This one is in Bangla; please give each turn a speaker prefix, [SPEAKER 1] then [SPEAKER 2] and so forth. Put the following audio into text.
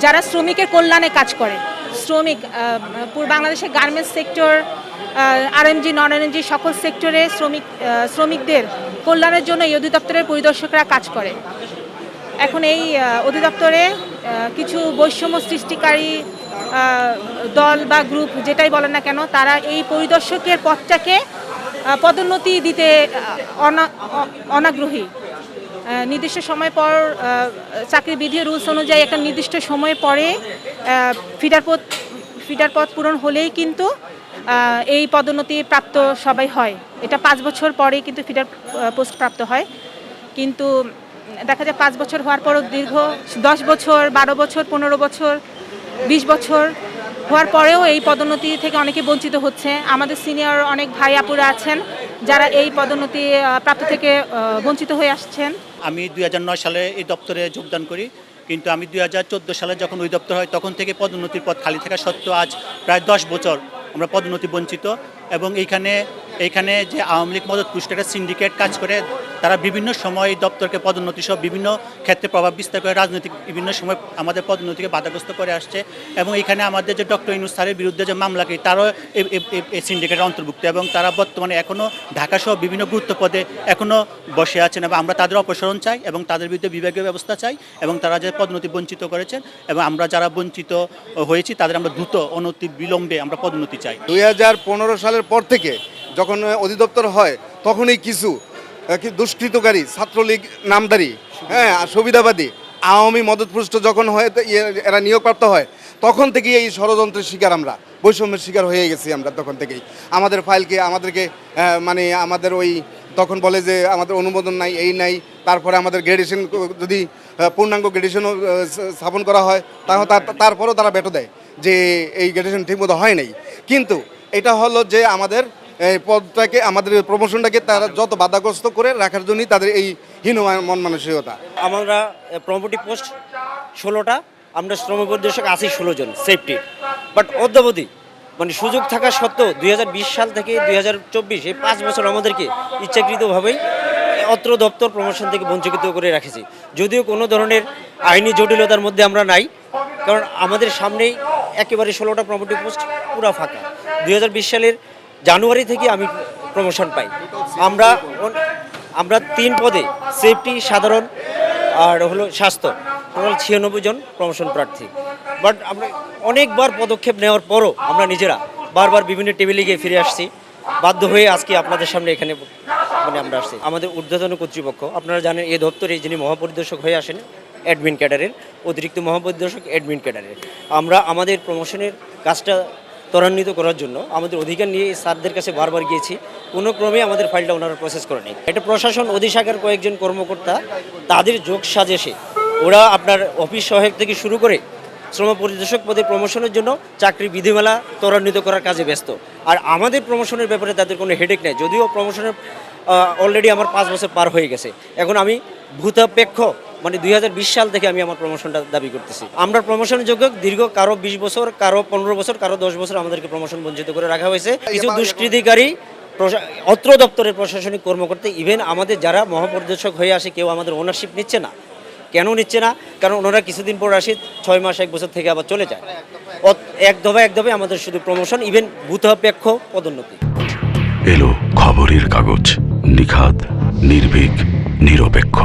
[SPEAKER 1] যারা শ্রমিকের কল্যাণে কাজ করে, শ্রমিক পুরো বাংলাদেশের গার্মেন্টস সেক্টর, আরএমজি, নন আরএমজি সকল সেক্টরে শ্রমিকদের কল্যাণের জন্য এই অধিদপ্তরের পরিদর্শকরা কাজ করে। এখন এই অধিদপ্তরে কিছু বৈষম্য সৃষ্টিকারী দল বা গ্রুপ যেটাই বলেন না কেন, তারা এই পরিদর্শকের পদটাকে পদোন্নতি দিতে অনাগ্রহী। নির্দিষ্ট সময় পর চাকরির বিধি রুলস অনুযায়ী একটা নির্দিষ্ট সময় পরে ফিডার পদ পূরণ হলেই কিন্তু এই পদোন্নতি প্রাপ্ত সবাই হয়। এটা 5 বছর পরেই কিন্তু ফিডার পোস্ট প্রাপ্ত হয়। কিন্তু দেখা যায় 5 বছর হওয়ার পরও দীর্ঘ 10 বছর, 12 বছর, 15 বছর, 20 বছর হওয়ার পরেও এই পদোন্নতি থেকে অনেকে বঞ্চিত হচ্ছে। আমাদের সিনিয়র অনেক ভাই আপুরা আছেন যারা এই পদোন্নতি প্রাপ্ত থেকে বঞ্চিত হয়ে আসছেন।
[SPEAKER 2] আমি 2009 সালে এই দপ্তরে যোগদান করি, কিন্তু আমি 2014 সালে যখন ওই দপ্তর হয় তখন থেকে পদোন্নতির পদ খালি থাকা সত্ত্বেও আজ প্রায় 10 বছর আমরা পদোন্নতি বঞ্চিত। এবং এইখানে যে আওয়ামী লীগ মদতপুষ্ট একটা সিন্ডিকেট কাজ করে, তারা বিভিন্ন সময় এই দপ্তরকে পদোন্নতি সহ বিভিন্ন ক্ষেত্রে প্রভাব বিস্তার করে, রাজনৈতিক বিভিন্ন সময় আমাদের পদোন্নতিকে বাধাগ্রস্ত করে আসছে। এবং এখানে আমাদের যে ডক্টর ইউনূস স্যারের বিরুদ্ধে যে মামলাকে, তারাও এই সিন্ডিকেটের অন্তর্ভুক্ত এবং তারা বর্তমানে এখনও ঢাকা সহ বিভিন্ন গুরুত্ব পদে এখনও বসে আছেন। এবং আমরা তাদের অপসারণ চাই এবং তাদের বিরুদ্ধে বিভাগীয় ব্যবস্থা চাই এবং তারা যে পদোন্নতি বঞ্চিত করেছেন এবং আমরা যারা বঞ্চিত হয়েছি তাদের আমরা দ্রুত অনতি বিলম্বে আমরা পদোন্নতি চাই।
[SPEAKER 3] 2015 সালের পর থেকে যখন অধিদপ্তর হয় তখনই কিছু দুষ্কৃতকারী ছাত্রলীগ নামদারি, সুবিধাবাদী আওয়ামী মদতপুষ্ট যখন হয় এরা নিয়োগপ্রাপ্ত হয়, তখন থেকেই এই ষড়যন্ত্রের শিকার, আমরা বৈষম্যের শিকার হয়ে গেছি। আমরা তখন থেকেই আমাদের ফাইলকে আমাদেরকে মানে আমাদের ওই তখন বলে যে আমাদের অনুমোদন নাই, এই নাই, তারপরে আমাদের গ্রেডুয়েশন যদি পূর্ণাঙ্গ গ্রেডুয়েশনও স্থাপন করা হয় তারপরেও তারা ভেটো দেয় যে এই গ্রেডুয়েশন ঠিকমতো হয় নাই। কিন্তু এটা হলো যে আমাদের এই পদটাকে, আমাদের প্রমোশনটাকে তারা যত বাধাগ্রস্ত করে রাখার জন্যই তাদের এই হীন মন মানসিকতা।
[SPEAKER 4] আমরা প্রমোটিভ পোস্ট 16টা, আমরা শ্রম পরিদর্শক আছি 16 জন সেফটি। বাট অদ্যাবধি মানে সুযোগ থাকা সত্ত্বেও 2020 সাল থেকে 2024 এই 5 বছর আমাদেরকে ইচ্ছাকৃতভাবেই অত্র দপ্তর প্রমোশন থেকে বঞ্চিত করে রেখেছি। যদিও কোনো ধরনের আইনি জটিলতার মধ্যে আমরা নাই, কারণ আমাদের সামনেই একেবারে 16টা প্রমোটিভ পোস্ট পুরো ফাঁকা। 2020 সালের জানুয়ারি থেকে আমি প্রমোশন পাই। আমরা 3 পদে সেফটি, সাধারণ আর হলো স্বাস্থ্য, টোটাল 96 জন প্রমোশন প্রার্থী। বাট আমরা অনেকবার পদক্ষেপ নেওয়ার পরও আমরা নিজেরা বারবার বিভিন্ন টেবিলে গিয়ে ফিরে আসছি। বাধ্য হয়ে আজকে আপনাদের সামনে এখানে মানে আমরা আসছি। আমাদের ঊর্ধ্বতন কর্তৃপক্ষ, আপনারা জানেন এই দপ্তরে যিনি মহাপরিদর্শক হয়ে আসেন অ্যাডমিন ক্যাডারের, অতিরিক্ত মহাপরিদর্শক অ্যাডমিন ক্যাডারের, আমরা আমাদের প্রমোশনের কাজটা ত্বরান্বিত করার জন্য আমাদের অধিকার নিয়ে স্যারদের কাছে বারবার গিয়েছি। কোনো ক্রমে আমাদের ফাইলটা ওনারা প্রসেস করে নেই। এটা প্রশাসন অধিশাখার কয়েকজন কর্মকর্তা, তাদের যোগ সাজেশে ওরা আপনার অফিস সহায়ক থেকে শুরু করে শ্রম পরিদর্শক পদে প্রমোশনের জন্য চাকরি বিধিমালা ত্বরান্বিত করার কাজে ব্যস্ত। আর আমাদের প্রমোশনের ব্যাপারে তাদের কোনো হেডেক নেই। যদিও প্রমোশনের অলরেডি আমার 5 বছর পার হয়ে গেছে। এখন আমি ভূতাপেক্ষ মানে 2020 সাল থেকে আমি আমার প্রমোশনটা দাবি করতেছি। আমরা প্রমোশনের যোগ্য দীর্ঘ কারো 20 বছর, কারো 15 বছর, কারো 10 বছর আমাদেরকে প্রমোশন বঞ্চিত করে রাখা হয়েছে। কিছু দুষ্কৃতিকারী অত্র দপ্তরের প্রশাসনিক কর্মকর্তা, ইভেন আমাদের যারা মহাপরিদর্শক হয়ে আসে, কেউ আমাদের ওনারশিপ নিচ্ছে না। কেন নিচ্ছে না? কারণ ওনারা কিছুদিন পর আসে, 6 মাস 1 বছর থেকে আবার চলে যায়। এক দফায় আমাদের শুধু প্রমোশন, ইভেন ভূতাপেক্ষ পদোন্নতি।
[SPEAKER 5] এলো খবরের কাগজ, নিখাত, নির্ভীক, নিরপেক্ষ।